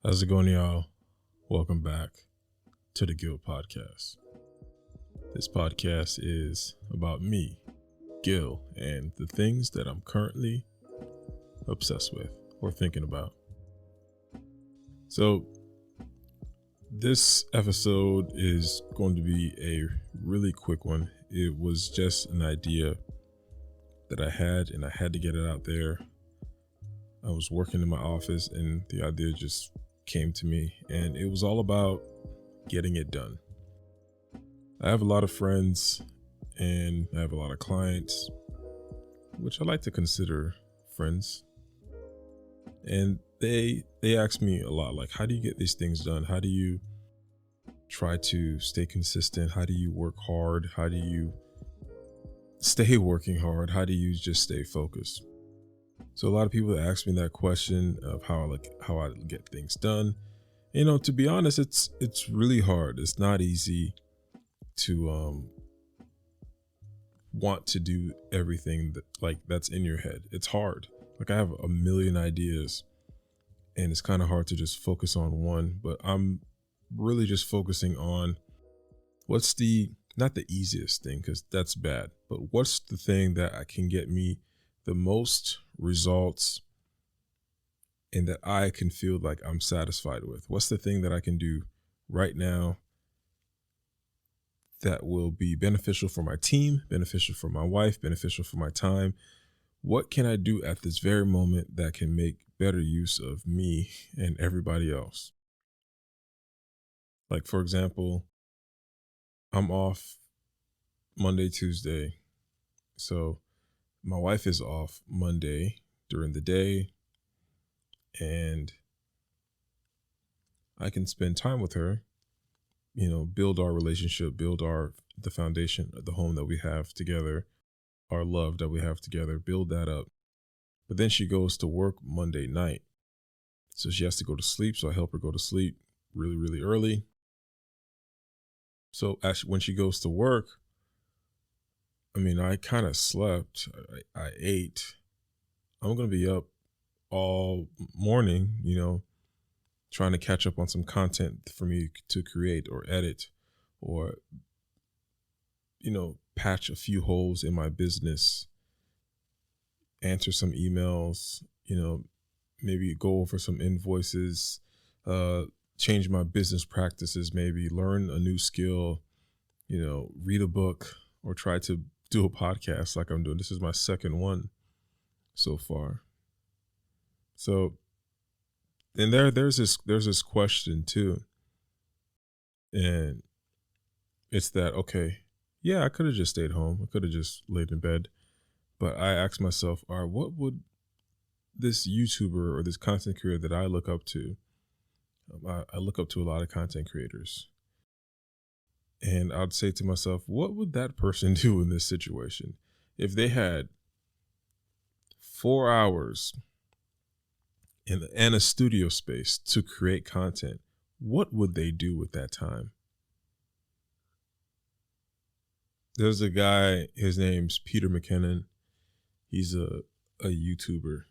How's it going, y'all? Welcome back to the Guild Podcast. This podcast is about me, Gil, and the things that I'm currently obsessed with or thinking about. So, this episode is going to be a really quick one. It was just an idea that I had, and I had to get it out there. I was working in my office, and the idea just came to me, and it was all about getting it done. I have a lot of friends and I have a lot of clients, which I like to consider friends. And they ask me a lot, like, how do you get these things done? How do you try to stay consistent? How do you work hard? How do you stay working hard? How do you just stay focused? So a lot of people ask me that question of how I get things done. You know, to be honest, it's really hard. It's not easy to want to do everything that's in your head. It's hard. Like, I have a million ideas, and it's kind of hard to just focus on one. But I'm really just focusing on what's not the easiest thing, because that's bad. But what's the thing that can get me the most results and that I can feel like I'm satisfied with? What's the thing that I can do right now that will be beneficial for my team, beneficial for my wife, beneficial for my time? What can I do at this very moment that can make better use of me and everybody else? Like, for example, I'm off Monday, Tuesday. So my wife is off Monday during the day, and I can spend time with her, build our relationship, build the foundation of the home that we have together, our love that we have together, build that up. But then she goes to work Monday night. So she has to go to sleep. So I help her go to sleep really, really early. So when she goes to work, I kind of slept. I ate. I'm going to be up all morning, trying to catch up on some content for me to create or edit or, patch a few holes in my business, answer some emails, maybe go over some invoices, change my business practices, maybe learn a new skill, read a book, or try to do a podcast like I'm doing. This is my second one so far. So, and there's this question too. And it's that, okay, yeah, I could have just stayed home. I could have just laid in bed. But I asked myself, all right, what would this YouTuber or this content creator that I look up to, I look up to a lot of content creators. And I'd say to myself, what would that person do in this situation? If they had 4 hours and a studio space to create content, what would they do with that time? There's a guy, his name's Peter McKinnon. He's a YouTuber.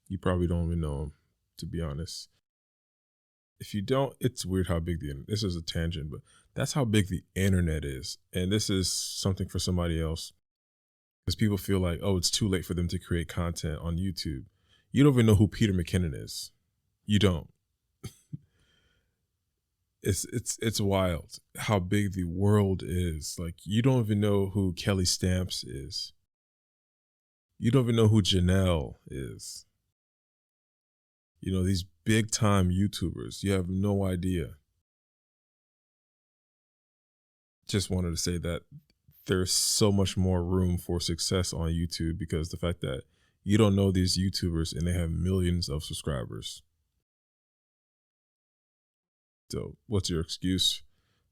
You probably don't even know him, to be honest. If you don't, it's weird how big this is a tangent, but that's how big the internet is. And this is something for somebody else, because people feel like, oh, it's too late for them to create content on YouTube. You don't even know who Peter McKinnon is. You don't. It's wild how big the world is. Like, you don't even know who Kelly Stamps is. You don't even know who Janelle is. These big time YouTubers, you have no idea. Just wanted to say that there's so much more room for success on YouTube, because the fact that you don't know these YouTubers and they have millions of subscribers. So what's your excuse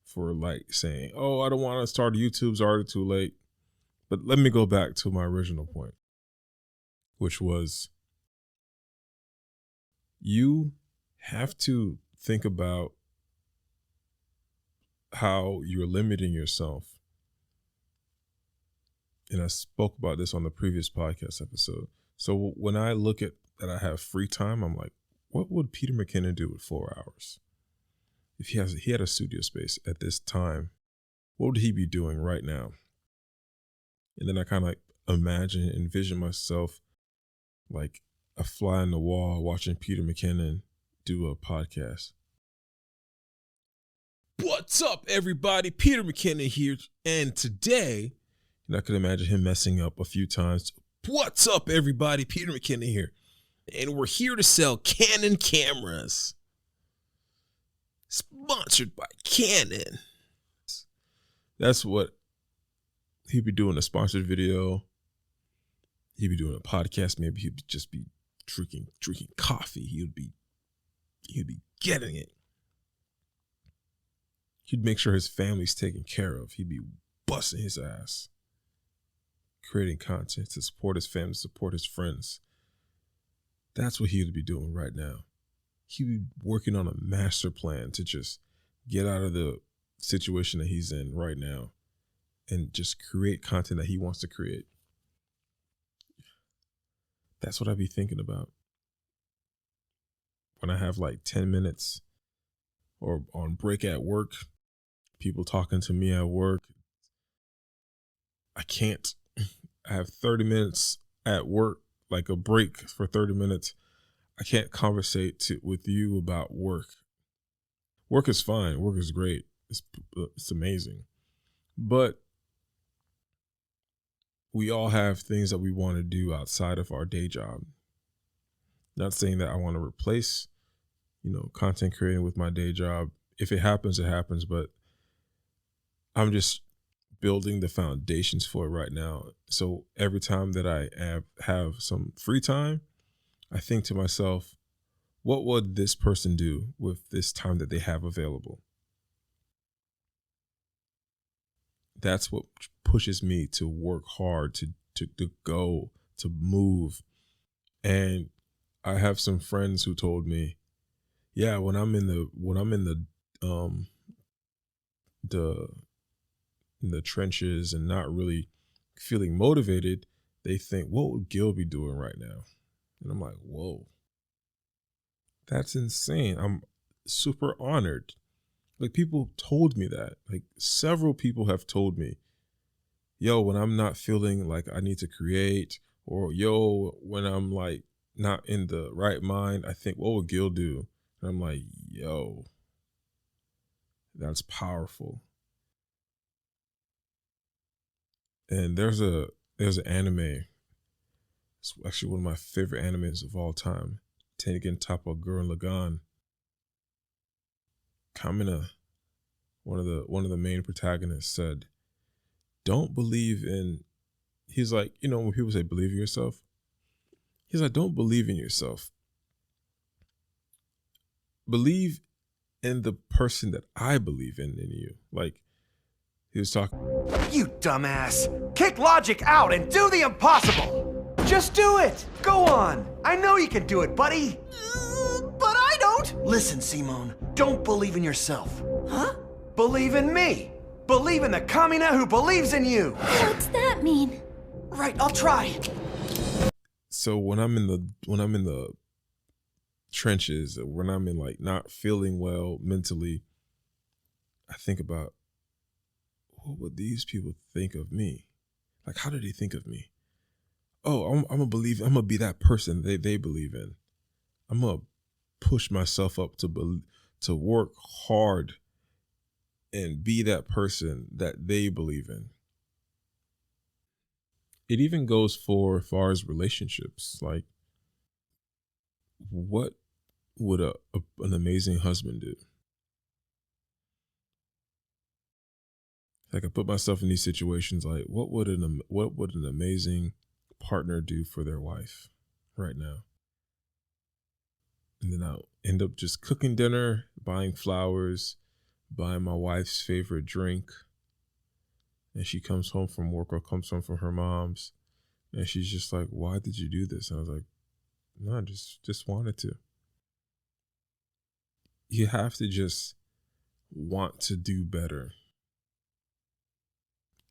for saying, oh, I don't want to start YouTube, it's already too late? But let me go back to my original point, which was, you have to think about how you're limiting yourself. And I spoke about this on the previous podcast episode. So when I look at that I have free time, I'm like, what would Peter McKinnon do with 4 hours? If he had a studio space at this time, what would he be doing right now? And then I kind of like envision myself like a fly on the wall watching Peter McKinnon do a podcast. What's up, everybody? Peter McKinnon here. And today, and I could imagine him messing up a few times. What's up, everybody? Peter McKinnon here. And we're here to sell Canon cameras. Sponsored by Canon. That's what he'd be doing, a sponsored video. He'd be doing a podcast. Maybe he'd just be drinking coffee. He'd be getting it. He'd make sure his family's taken care of. He'd be busting his ass, creating content to support his family, support his friends. That's what he would be doing right now. He'd be working on a master plan to just get out of the situation that he's in right now and just create content that he wants to create. That's what I'd be thinking about when I have like 10 minutes or on break at work, people talking to me at work. I can't. I have 30 minutes at work, like a break for 30 minutes. I can't conversate with you about work. Work is fine. Work is great. It's amazing. But we all have things that we want to do outside of our day job. Not saying that I want to replace, content creating with my day job. If it happens, it happens. But I'm just building the foundations for it right now. So every time that I have some free time, I think to myself, what would this person do with this time that they have available? That's what pushes me to work hard, to go, to move. And I have some friends who told me, yeah, when I'm in the trenches and not really feeling motivated, they think, what would Gil be doing right now? And I'm like, whoa, that's insane. I'm super honored. Like, people told me that. Like, several people have told me, yo, when I'm not feeling like I need to create, or yo, when I'm like not in the right mind, I think, what would Gil do? And I'm like, yo, that's powerful. And there's an anime. It's actually one of my favorite animes of all time. Tengen Toppa Gurren Lagann. Kamina, one of the main protagonists, said, don't believe in, he's like, when people say believe in yourself, he's like, don't believe in yourself. Believe in the person that I believe in you. Like, he was talking. You dumbass. Kick logic out and do the impossible. Just do it. Go on. I know you can do it, buddy. But I don't. Listen, Simone. Don't believe in yourself. Huh? Believe in me. Believe in the Kamina who believes in you. What's that mean? Right, I'll try. So when I'm in the trenches, when I'm in like not feeling well mentally, I think about, what would these people think of me? Like, how do they think of me? Oh, I'm gonna be that person they believe in. I'm gonna push myself up to work hard and be that person that they believe in. It even goes for as far as relationships. Like, what would an amazing husband do? Like, I put myself in these situations. Like, what would an amazing partner do for their wife right now? And then I'll end up just cooking dinner, buying flowers, buying my wife's favorite drink. And she comes home from work or comes home from her mom's, and she's just like, why did you do this? And I was like, no, I just wanted to. You have to just want to do better.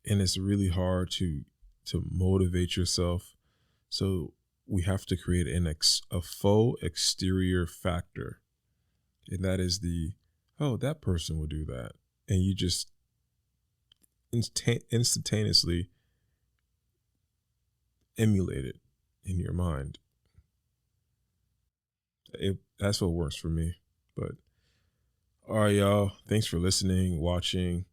And it's really hard to motivate yourself. So we have to create a faux exterior factor. And that is oh, that person will do that. And you just instantaneously emulate it in your mind. That's what works for me. But all right, y'all. Thanks for listening, watching.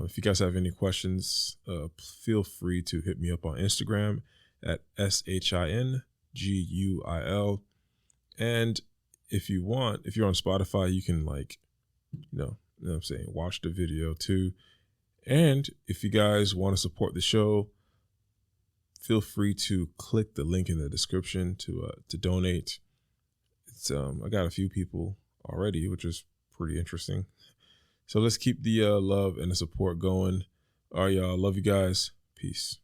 If you guys have any questions, feel free to hit me up on Instagram at SHINGUIL. And if you're on Spotify, you can what I'm saying, watch the video too. And if you guys want to support the show, feel free to click the link in the description to donate. It's I got a few people already, which is pretty interesting. So let's keep the love and the support going. All right, y'all. Love you guys. Peace.